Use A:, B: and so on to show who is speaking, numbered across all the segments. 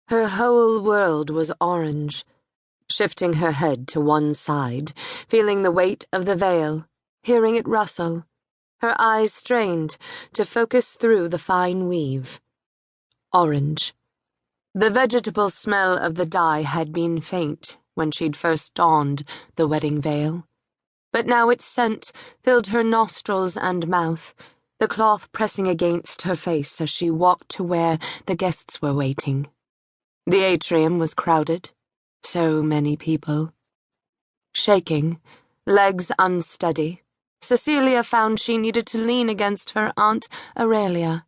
A: Her whole world was orange, shifting her head to one side, feeling the weight of the veil, hearing it rustle, her eyes strained to focus through the fine weave. Orange. The vegetable smell of the dye had been faint when she'd first donned the wedding veil, but now its scent filled her nostrils and mouth, the cloth pressing against her face as she walked to where the guests were waiting. The atrium was crowded. So many people. Shaking, legs unsteady, Caecilia found she needed to lean against her Aunt Aurelia.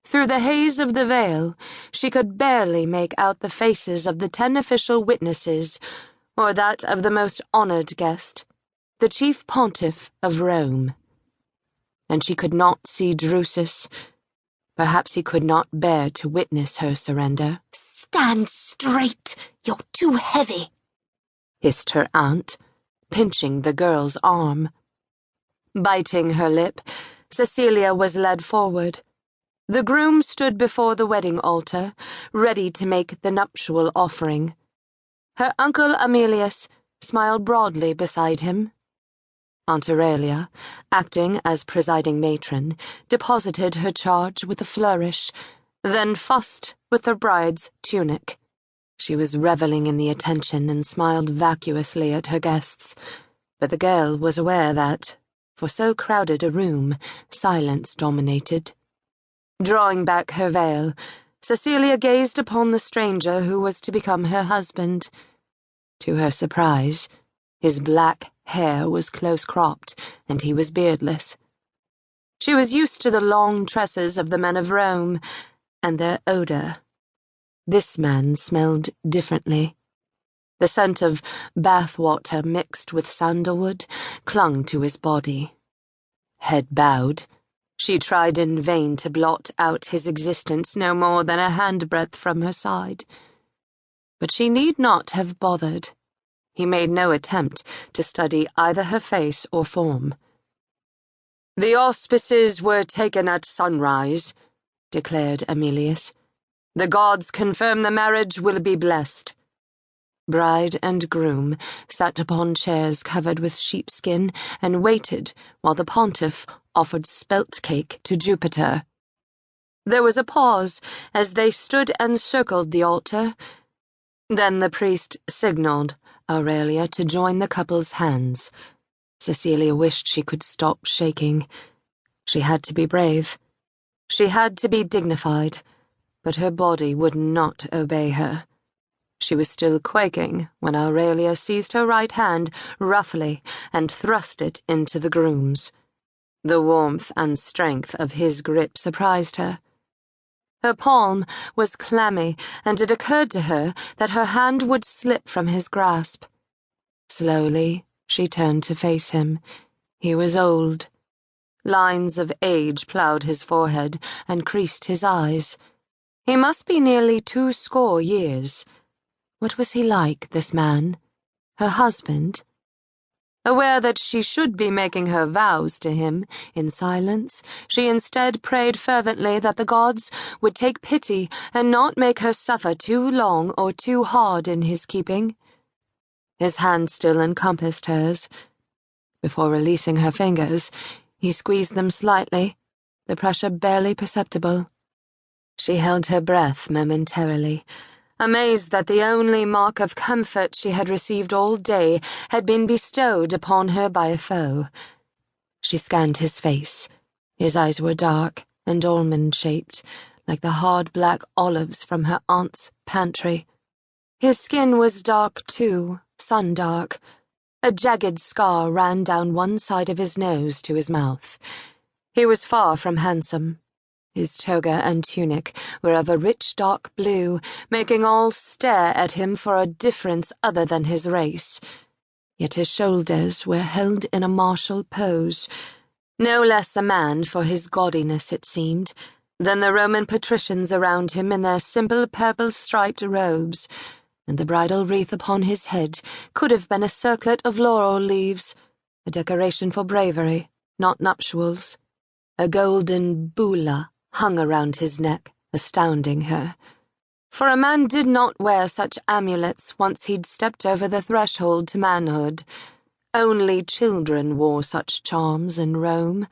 A: Through the haze of the veil, she could barely make out the faces of the 10 official witnesses, or that of the most honored guest, the chief pontiff of Rome. And she could not see Drusus. Perhaps he could not bear to witness her surrender.
B: "Stand straight! You're too heavy,"
A: hissed her aunt, pinching the girl's arm. Biting her lip, Caecilia was led forward. The groom stood before the wedding altar, ready to make the nuptial offering. Her uncle Aemilius smiled broadly beside him. Aunt Aurelia, acting as presiding matron, deposited her charge with a flourish, then fussed with the bride's tunic. She was reveling in the attention and smiled vacuously at her guests, but the girl was aware that, for so crowded a room, silence dominated. Drawing back her veil, Caecilia gazed upon the stranger who was to become her husband. To her surprise, his black hair was close-cropped, and he was beardless. She was used to the long tresses of the men of Rome, and their odor. This man smelled differently. The scent of bath-water mixed with sandalwood clung to his body. Head bowed, she tried in vain to blot out his existence no more than a handbreadth from her side. But she need not have bothered. He made no attempt to study either her face or form. "The auspices were taken at sunrise," declared Aemilius. "The gods confirm the marriage will be blessed." Bride and groom sat upon chairs covered with sheepskin and waited while the pontiff offered spelt cake to Jupiter. There was a pause as they stood and circled the altar. Then the priest signaled Aurelia to join the couple's hands. Caecilia wished she could stop shaking. She had to be brave. She had to be dignified, but her body would not obey her. She was still quaking when Aurelia seized her right hand roughly and thrust it into the groom's. The warmth and strength of his grip surprised her. Her palm was clammy, and it occurred to her that her hand would slip from his grasp. Slowly, she turned to face him. He was old. Lines of age ploughed his forehead and creased his eyes. He must be nearly 20 years. What was he like, this man? Her husband? Aware that she should be making her vows to him in silence, she instead prayed fervently that the gods would take pity and not make her suffer too long or too hard in his keeping. His hand still encompassed hers. Before releasing her fingers, he squeezed them slightly, the pressure barely perceptible. She held her breath momentarily, amazed that the only mark of comfort she had received all day had been bestowed upon her by a foe. She scanned his face. His eyes were dark and almond-shaped, like the hard black olives from her aunt's pantry. His skin was dark too, sun-dark. A jagged scar ran down one side of his nose to his mouth. He was far from handsome. His toga and tunic were of a rich dark blue, making all stare at him for a difference other than his race. Yet his shoulders were held in a martial pose, no less a man for his gaudiness, it seemed, than the Roman patricians around him in their simple purple-striped robes, and the bridal wreath upon his head could have been a circlet of laurel leaves, a decoration for bravery, not nuptials. A golden bulla hung around his neck, astounding her. For a man did not wear such amulets once he'd stepped over the threshold to manhood. Only children wore such charms in Rome.